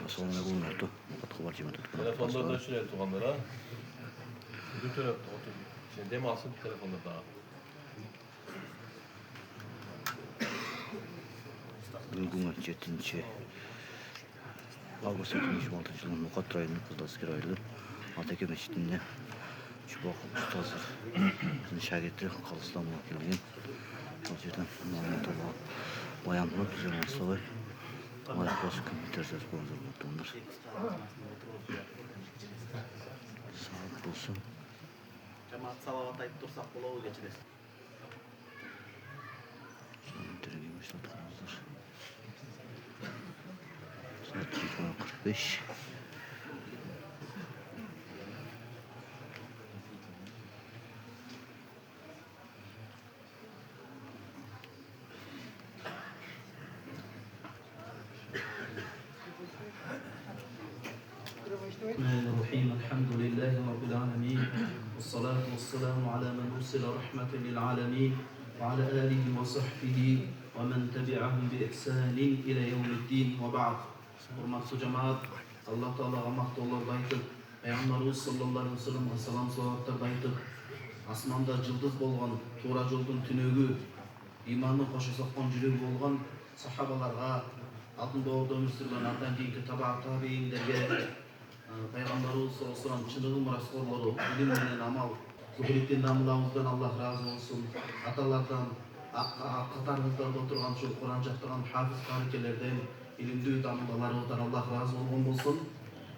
Assalamualaikum warahmatullahi wabarakatuh. Telefonda da şuraya tuğanlara. Götür otur. Sen deme alsın telefonda daha. Бүгін 7 август 2026 жылы Мұқат районының Қызыласкер ауылы Атеке мешітінде Чубақ ұстазы біздің шәкірті Қалыстанға келген. Ол жерден Маматова баяндылып және осылай Майқос комментариясы болғандар болдыңдар. Сағат болсын. Жамаат салават айтып тұрсақ болауы кечіресіз. Комментарияға başlatыңыздар. Saat 20:45. Bismillahirrahmanirrahim. Elhamdülillahi Rabbil alemin. Vessalatu vesselamu ala men ursila rahmeten lil alemin. Ve ala alihi ve sahbihi ve men tebi'ahum bi ihsanin ila yevmiddin ve ba'd. Hurmatlı cemaat, Allah Teala'ga maqtovlar aytib, Peygamberimiz sallallahu aleyhi ve sellem'e salam salavatlar aytib, asmanda yıldız bolgan, to'ra yo'ldun tünögü, imanı qo'sha soqqan жүрөgi bolgan sahabalarga, altında orada ömür sürgen ardan keyinki tabi'inlerge, Peygamberimiz sallallahu aleyhi ve sellem çınıgı muraskorları, ilim menen amal, zuhuritten damılamızdan Allah razı olsun, atalardan, qatarımızda oturgan şu Kur'an jaktırgan hafiz karikelerden, ilimli damılalarımızdan Allah razı olsun.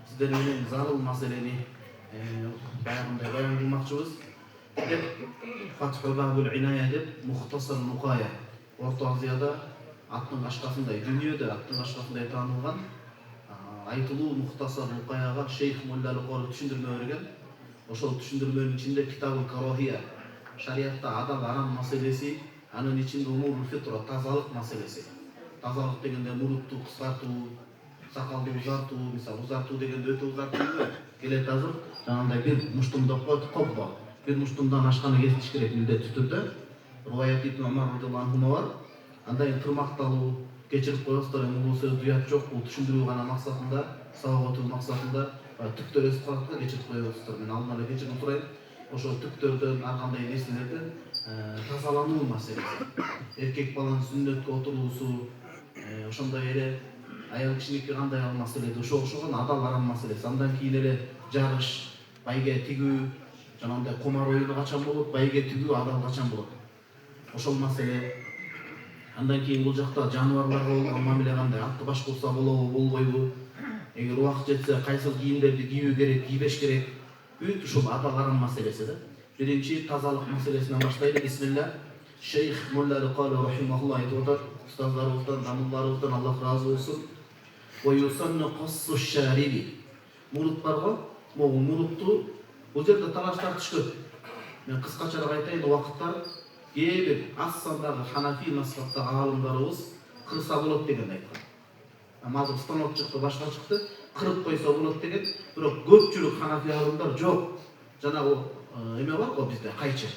Sizden menen zarıl maseleni bayan kılmakçıyız. Fathul Babul İnaya deb Muhtasar Nukaya Orta Aziyada attın qaşqasınday, dünyada attın qaşqasınday tanılgan aytılуу Muhtasar Nukayaga Şeyh Mollali Qori түшүндүрмө берген. Ошол түшүндүрмөнүн ичинде Kitabul Karohiya, şariatta adal aram maселеси, анын ичинде Umurul Fitra, тазалык маселеси. Тазалык дегенде мурутту кыскартуу, сакалды узартуу, мисалы узартуу дегенде өтө узартуу келет азыр, жанагындай бир муштумдап коет копко. Bir muştumdan aşkanı geçmiş gerek müldet tütürdü. Rivayet İbn Ömer radıyallahu anhuma var. Andayın tırmaktalı geçirip koyasılar bu söz duyat çok bu düşündürüyor gana maksatında, sağ otur maksatında tüktör öz koyasılar geçirip koyasılar. Ben almalı geçirip oturayım. Oşo tüktörden arkanday nesnelerden tasalanуу maselesi. Erkek balan sünnetke oturulusu, oşonday ele ayal kişilikке kanday alması dedi. Oşoğun adal aran maselesi. Andan keyin ele jarış, bayga tigүү, Жанагындай комар оюну качан болот, байге түгүү адал качан болот. Ошол маселе. Андан кийин бул жакта жаныбарларга болгон мамиле кандай, атты баш кылса болобу, болбойбу? Эгер убакыт жетсе кайсыл кийимдерди кийүү керек, кийбеш керек? Бүт ушул адаларым маселеси да. Биринчи тазалык маселесинен баштайлы. Бисмилlah. Şeyh Mollali Qori rahimahullah айтып атат. Устаздарыбыздан, дамылдарыбыздан Аллах разы болсун. Wa yusannu qassu sharibi. Мурут барго, могу мурутту бұл жерде талаштар түшкөн. Мен кыскачараак айтайын, убакыттар кээ бир аз сандагы Ханафи мазхабтагы аалымдарыбыз кырса болот деген айткан. Азыр станок чыкты, башка чыкты, кырып койсо болот деген, бирок көпчүлүк Ханафи аалымдар жок. Жанагы эме бар го бизде кайчы.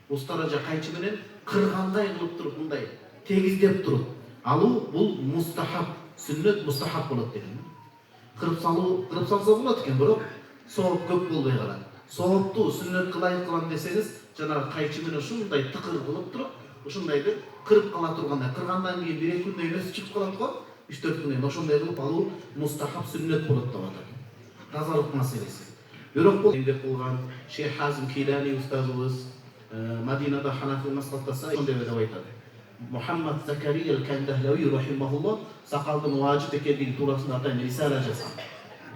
Устаража кайчы менен кыргандай кылып туруп мындай тегиздеп туруп алуу бул мустахаб, сүннет мустахаб болот деген. Кырып салса болот экен, бирок soğuk көп болбой калат. Soğuкту сүннет кылайын кылам десеңиз, жанагы кайчы менен ушундай тыкыр кылып туруп, ушундайды кырып кала тургандай, кыргандан кийин 1-2 күндөн өсүп чыгып калат го, 3-4 күндөн ошондой кылып алуу мустахаб сүннет болот деп атат. Тазалык маселеси. Бирок бул эмгек кылган Шейх Hazim Keylani устазыбыз Мадинада Ханафи мазхабтаса ошондой деп айтат. Muhammad Zakariya al-Kandahlawi rahimahullah сакалдын важип экендиги туурасында атайын рисала жазган.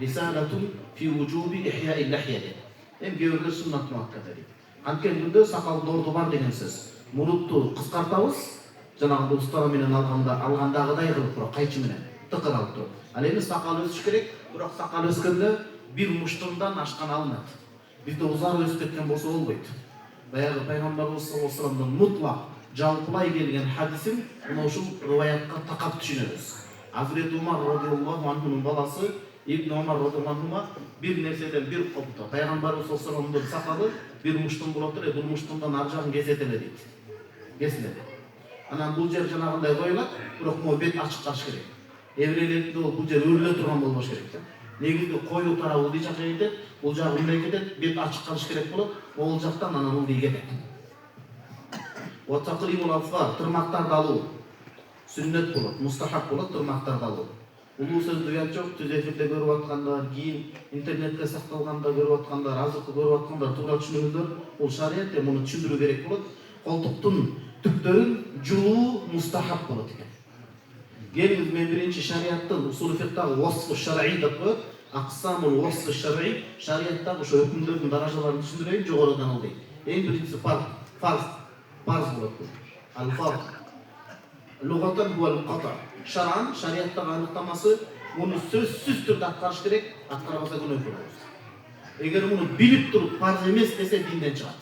Risalatun fi wujubi ihya'il lahya dedi. Hem gevrler sünnat muhakkada dedi. Anken günde sakalın ordu var degen söz. Muruttu kıskartabız, janagı ustara menen algandagıday kılıp turup, kayçı menen tıkır alıp turup. Al endi sakal ösüş kerek, bırak sakal öskende bir muştumdan aşkan alınat. Bizde uzar ösüp ketken bolsa bolboyt. Bayagı Peygamberimiz sallallahu aleyhi ve sellem'den mutlak жалпылай келген хадисин мына ушул риваятка такап түшүнөбүз. Hazreti Umar radıyallahu anhu'nun balası İbn Umar radıyallahu anh bir nerседен bir koptu. Peygamberimiz sallallahu aleyhi ve sellem'in sakalı bir muştum bulup bu muştumdan arjağın gezetele deydi. Kesiledi. Анан бул жер жанагындай коюлат, бирок мо бет ачык калыш керек. Еврейлерде бул жер өрүлө турган болбош керек да. Негизги коюу тарабы ылдый жакка кетет, бул жагы мындай кетет, бет ачык калыш керек болот, могул жактан анан ылдый кетет. Ва тaqlimul afar, тырмактарды алуу сүннет болот, мустахаб болот, тырмактарды алуу. Улуу сөздү уят жок, түз эфирде көрүп аткандар, кийин интернетте сакталганда көрүп аткандар, азыркы көрүп аткандар туура түшүнүңүздөр. Бул шарият, муну түшүндүрүү керек болот. Колтуктун түптөрүн жулуу мустахаб болот экен. Келиңиз, мен биринчи шариаттын усул фикдагы васф шар'ий деп коет. Аксамул васф шар'ий, шариаттагы ошо өкүмдөрдүн даражаларын түшүндүрөйүн, жогорудан алды. Эң биринчиси фарз болот. Ал-фарз. Лугатан хуа ал-ката. Шар'ан, шариаттагы аныктамасы, муну сөзсүз түрдө аткарыш керек, аткарбаса күнөө болот. Эгер муну билип туруп фарз эмес десе динден чыгат.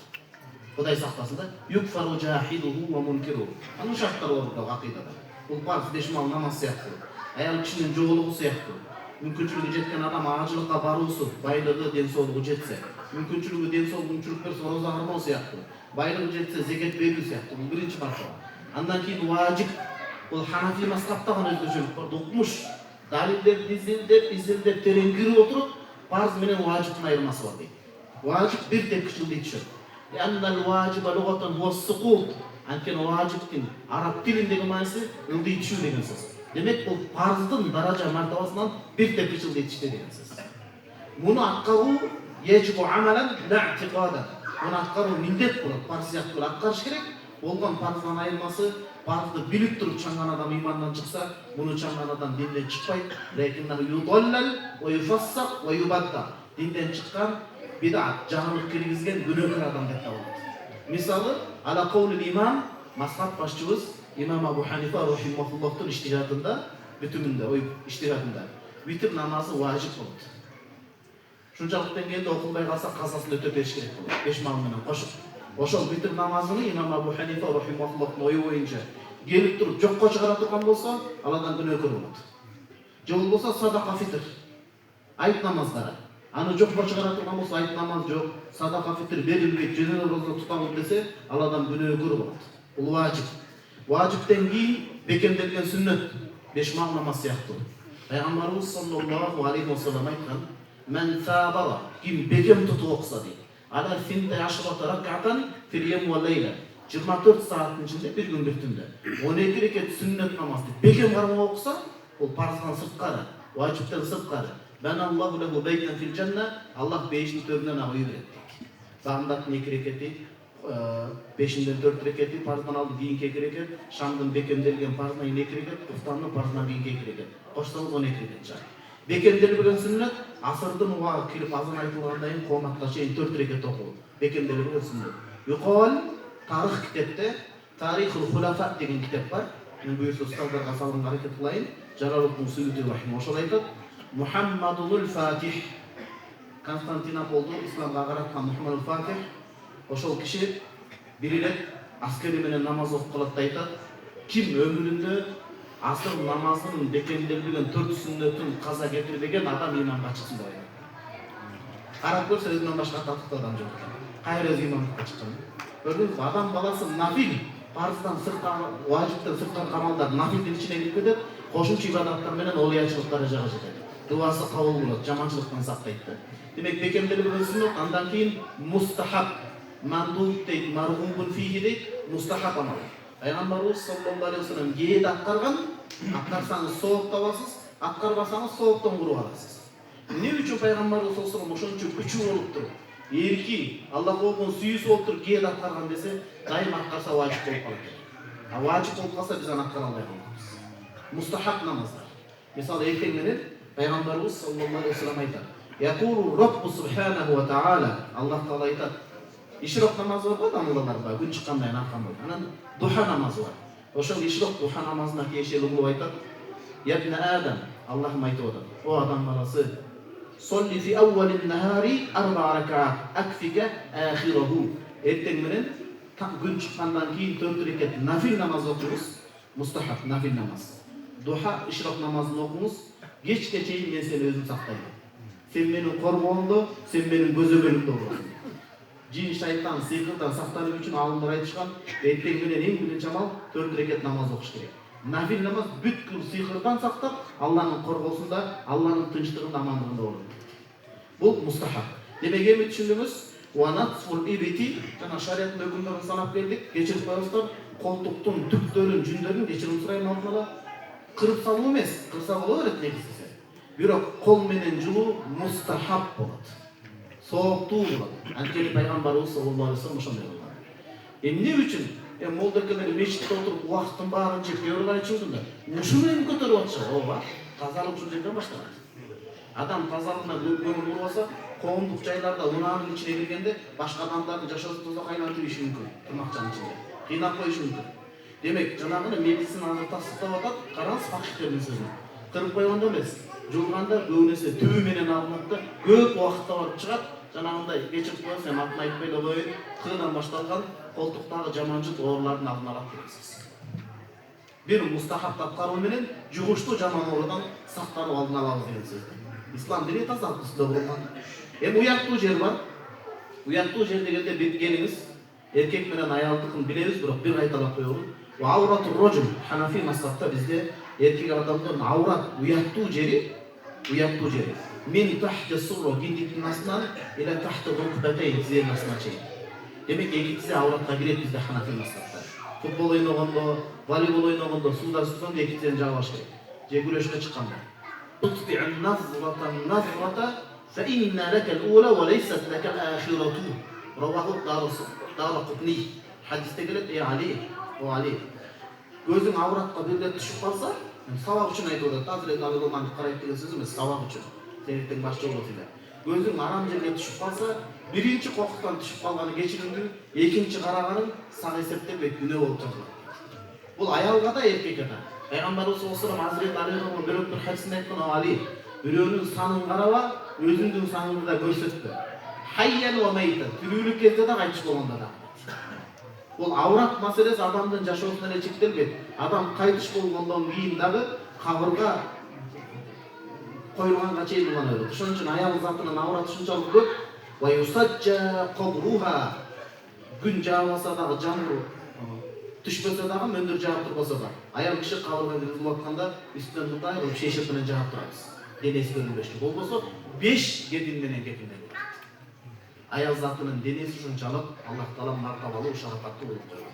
Кудай сактасын да. Юкфару жахидуху ва мункиру. Анын шарттары бар акыйдада. Бул фарз бешмал намаз сыяктуу. Аял кишинин жоголугу сыяктуу. Мүмкүнчүлүгү жеткен адам ажылыкка баруусу, байлыгы, ден соолугу жетсе, мүмкүнчүлүгү, ден соолугу мүмкүнчүлүк берсе, роза кармоо сыяктуу. Байлыгы жетсе, зекет берүү сыяктуу. Бул биринчи мартаба. Андан кийин важип, бул ханафи мазхабтагы өзгөчөлүк бар. Укмуш, далилдерди изилдеп терең кирип отуруп, фарз менен важиптын айырмасы бар дейт. Важип бир тепкич ылдый түшөт. Аннал важиба лугатан хуа сукут. Анткени важиптин араб тилиндеги мааниси ылдый түшүү деген сөз. Демек бул фарздын даража мартабасынан бир тепкич ылдый түштү деген сөз. Муну аткаруу яжибу амалан ла i'tiqadan. Муну аткаруу милдет болот, фарз сыяктуу аткарыш керек. Болгон фарздан айырмасы, фарзды билип туруп чаңган адам имандан чыкса, муну чаңган адам динден чыкпайт. Лекиннаху юдаллал ва юфассак ва юбадда. Динден чыккан бидат, жаңылык киргизген күнөөкөр адам деп табылат. Мисалы, ала каулил имам, мазхаб башчыбыз имам Абу Ханифа рахимахуллахтын иштигатында, бүтүмүндө, иштигатында витр намазы важип болот. Шунчалык деңгээлде окулбай калса казасын өтөп бериш керек болот, 5 мал менен кошуп. Ошол витр намазыны имам Абу Ханифа рахимахуллахтын ою боюнча келип туруп жокко чыгара турган болсо, аладан күнөөкөр болот. Же болбосо садака фитр, айт намаздары. Аны жокко чыгара турган болсо, айт намаз жок, садака фитр берилбейт, жөнөкөй роза тутамын десе, аладан күнөөкөр болот. Бул важип. Важиптен кийин бекемделген сүннөт, 5 мал намаз сыяктуу. Пайгамбарыбыз саллаллаху алейхи ва саллям айткан: "Мен сабара", ким бекем тутуп окуса дейт. Ала финте ашрата рак'атан фил йом ва лейла. 24 сааттын ичинде бир күн бир түндө 12 рекет сүннөт намазды бекем кармап окуса, бул парыздан сырткары, важиптен сырткары. Баналлаху лаху байтан фил жанна, Аллах бейиштин төрүнөн ага үй берет дейт. Багымдактын 2 рекети, 5-ден 4 рекети, парыздан алды кийинки 2 рекет, шамдын бекемделген парызынан 2 рекет, уфтандын парызынан кийинки 2 рекет. Кошсоңуз 12 рекет чыгат. Бекемделбеген сүннөт асырдын убагы кирип азан айтылгандан кийин кооматка чейин 4 рекет окуу. Бекемделбеген сүннөт. Юкол тарих китепте Тарихул Хулафа деген китеп бар. Мен буюрса устаздарга салганга аракет кылайын. Жалалуddin Suyuti рахимахуллах ошол айтат: Мухаммадул Фатих, Константинополду исламга караткан Мухаммадул Фатих, ошол киши бир эле аскери менен намаз окуп калат да айтат: ким өмүрүндө асыр намазынын бекемделбеген 4 сүннөтүн каза кетирбеген адам иманга чыксын деп айтат. Карап көрсө өзүнөн башка татыктуу адам жок экен. Кайра өзү иманга чыккан. Көрдүңүзбү, адам баласы нафил, парыздан сырткары, важиптен сырткары амалдар нафилдин ичине кирип кетет, кошумча ибадаттар менен олиячылык даражага жетет. Дуасы кабыл болот, жаманчылыктан сактайт да. Демек бекемделбеген сүннөт, андан кийин мустахаб, мандуб дейт, маргубун фихи дейт, мустахаб амал. Пайгамбарыбыз саллаллаху алейхи ва саллям кээде аткарган, аткарсаңыз сооп табасыз, аткарбасаңыз сооптон куруп аласыз. Эмне үчүн пайгамбарыбыз саллаллаху алейхи ва саллям ошончо күчү болуп туруп, эрки, Аллах болгон сүйүүсү болуп туруп кээде аткарган десе, дайым аткарса важип болуп калат. А важип болуп калса биз аны аткара албай калабыз. Мустахаб намаздар. Мисалы эртең менен пайгамбарыбыз саллаллаху алейхи ва саллям айтат: "Якулу Раббу субханаху ва таала", Аллах таала айтат. Ишрок намазы бар го, амаллар, күн чыккандан кийин акан болот. Анан духа намазы бар. Ошол ишрок духа намазына тиешелүү кылып айтат: "Я ибн Адам", Аллахым айтып атат: "О адам баласы, солли фи аввалин нахари 4 ракаат, акфика ахираху". Эртең менен күн чыккандан кийин 4 рекет нафил намаз окуңуз, мустахаб нафил намаз. Духа ишрок намазын окуңуз, кечке чейин мен сени өзүм сактайм. Сен менин коргоомдо, сен менин көзөмөлүмдө болосуң. Жин шайтан сыйкырдан сактануу үчүн алымдар айтышкан, эртең менен эң биринчи амал 4 рекет намаз окуш керек. Нафил намаз бүткүл сыйкырдан сактап, Алланын коргоосунда, Алланын тынчтыгында, амандыгында болот. Бул мустахаб. Демек эми түшүндүңүз? Ва натфул ибити, жана шариаттын өкүмдөрүн санап келдик. Кечирип коесуздар, колтуктун түптөрүн, жүндөрүн кечирим сурайм алдына кырып салуу эмес, кырса боло берет негизи. Бирок кол менен жулуу мустахаб болот. Сооптуу болот. Анткени пайгамбарыбыз саллаллаху алейхи вассалам ошондой кылган. Эмне үчүн? Молдокелер мечитте отуруп убакыттын баарын жеп көрүп айтышымдын. Ушу менен көтөрүп атышат. Ооба, тазалык ушул жерден башталат. Адам тазалыгына көңүл бурбаса, коомдук жайларда унаанын ичине киргенде башка адамдардын жашоосун тозок айлантып ийиши мүмкүн. Тырмакчанын ичинде. Кыйнап коюшу мүмкүн. Демек, жанагы медицина азыр тастыктап атат, караңыз факыйхтердин сөзүн. Кырып койгондо эмес, жулганда көп нерсе түбү менен алынат да, көп убакытта барып чыгат. Жанагындай кечирип коесуз, эми атын айтпай эле коеюн, кырдан башталган колтуктагы жаманчылык оорулардын алдын алат дегенсиз. Бир мустахаб аткаруу менен жугуштуу жаман оорудан сактануу алдын алабыз деген сөз. Ислам дини тазалык үстүндө курулган. Эми уяктуу жер бар. Уяктуу жер дегенде билгениңиз, эркек менен аялдыкын билебиз, бирок бир кайталап коелу. Аурату роджул, ханафи мазхабта бизде эркек адамдын аурат уяктуу жери, Мен тахта сурра киндиктин астынан ila тахта рукбатей тизенин астына чейин. Демек эки тизе ауратка кирет бизде ханафи мазхабта. Футбол ойногондо, волейбол ойногондо, сууда сүзгөндө эки тизени жаабаш керек. Же күрөшкө чыкканда. تطفئ النظرة فإن لك الأولى وليست لك الآخرة. رواه الدارقطني. Hadiste келет, Ali. Gözün avratқа бірде түшіп қалса, сабақ үшін айтып отыр. Азыр алып қарайды деген сөз емес, сабақ үшін. Сенеттен башчы болот. Gözün арам жерге түшіп қалса, биринчи кокуктан түшіп қалғаны кечиримдүү, экинчи караганын сак эсептеп күнөө болуп жатат. Бул аялга да, эркекке да. Пайгамбарыбыз саллаллаху алейхи вассалам Азрет Алига бир хадисинде айткан, Али, бирөөнүн санын караба, өзүңдүн саныңды да көрсөтпө. Хайян ва майтан, тирүүлүк кезде да, кайтыш болгондо да. Бул аврат маселеси адамдын жашоосуна эле чектелбейт. Адам кайтыш болгондон кийин дагы кабырга коюлганга чейин улана берет. Ошон үчүн аял затынын авраты ушунчалык көп. Ва юсаджа кабруха, күн жаабаса дагы, жамгыр түшпөсө дагы, мөндүр жаап турбаса да, аял киши кабырга киргизип атканда үстүнөн тутайып, шешеп менен жаап турабыз. Денеси көрүнбөчү. Болбосо 5 кедин менен кепилдеп. Аял затынын денеси ушунчалык Аллах таала мартабалуу, шарафаттуу болуп койгон.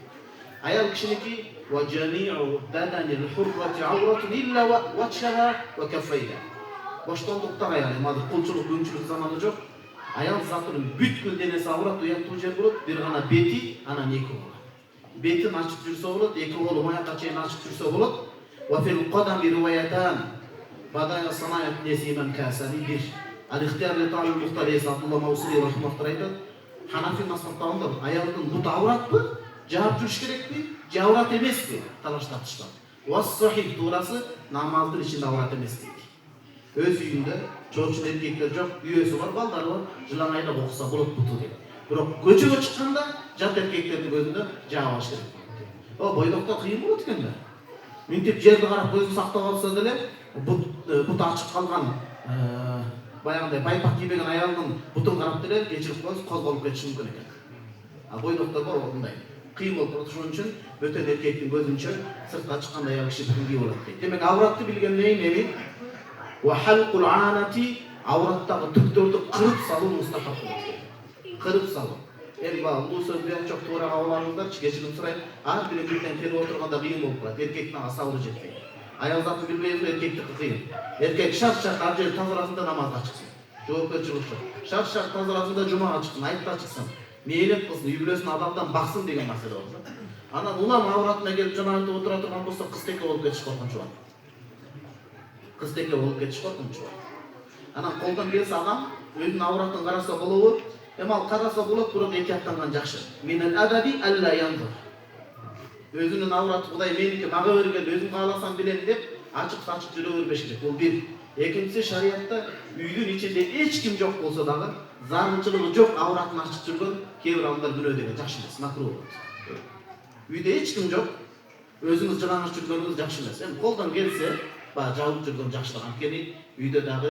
Аял кишиники ва жамиу баданил хуррати ауратун илла вачха ва каффайха. Боштондукта аял, азыр кулчулук, күнчүлүк заманы жок. Аял затынын бүткүл денеси аврат, уяктуу жер болот, бир гана бети, анан эки кол. Бетин ачык жүрсө болот, эки колу маяка чейин ачык жүрсө болот. Ва фил кадами риваятан бадая санаят несиман касани бир. Al-İhtiyar Leta'nın muhtariyesi Abdullah Mavsuli rahimahtar aytат, Ханафи мазхабтагында аялдын бут авратпы, жаап жүрүш керекпи, же аврат эмеспи? Талаштатышкан. Уас-сахих туурасы намаздын ичинде аврат эмес дейт. Өз үйүндө чоочун эркектер жок, үйөсү бар, балдары бар, жылаңайда окуса болот буту дейт. Бирок көчөгө чыкканда жат эркектердин көзүндө жаабаш керек. Бойдоктор кыйын болот экен да. Минтип жерди карап көзүн сактап алса деле, бут ачык калган баягындай байпак кийбеген аялдын бутун карап деле кечирип коюп козголуп кетиши мүмкүн экен. Бойдоктор бар ушундай. Кыйын болуп турат, ошон үчүн бөтөн эркектин көзүнчө сыртка чыкканда аял киши бүтүн кийип алат дейт. Демек авратты билгенден кийин эми ва халқул анати, авраттагы түктөрдү кырып салуу мустахаб болот. Кырып салуу. Эми бул сөздү чок туура кабыл алыңыздарчы, кечирим сурайм. Ар бир бирден келип отурганда кыйын болуп калат. Эркектин ага сабыры жетпейт. Аял заты билбейбиз, эркекти кыйын. Эркек шарт ар жер тазаласында намазга чыксын. Жоопкерчилик жок. Шарт тазаласында жумага чыксын, айтка чыксын. Мейлет кылсын, үй бүлөсүн адамдан баксын деген маселе болот. Анан улам авратына келип жанагында отура турган болсо кызтеке болуп кетиш коркунучу бар. Кызтеке болуп кетиш коркунучу бар. Анан колдон келсе адам өзүнүн авратын караса болобу? Эми ал караса болот, бирок эки аттанган жакшы. Минал адаби алла янзур. Өзүнүн авраты Кудай меники мага берген, өзүм кааласам билем деп ачык-сачык жүрө бербеш керек. Бул бир. Экинчиси шариятта үйдүн ичинде эч ким жок болсо дагы, зарылчылыгы жок авратын ачык жүргөн кээ бир адамдар күнөө деген жакшы эмес, макруh болот. Үйдө эч ким жок, өзүңүз жылаңыч жүргөнүңүз жакшы эмес. Эми колдон келсе, жабып жүргөн жакшылык. Анткени үйдө дагы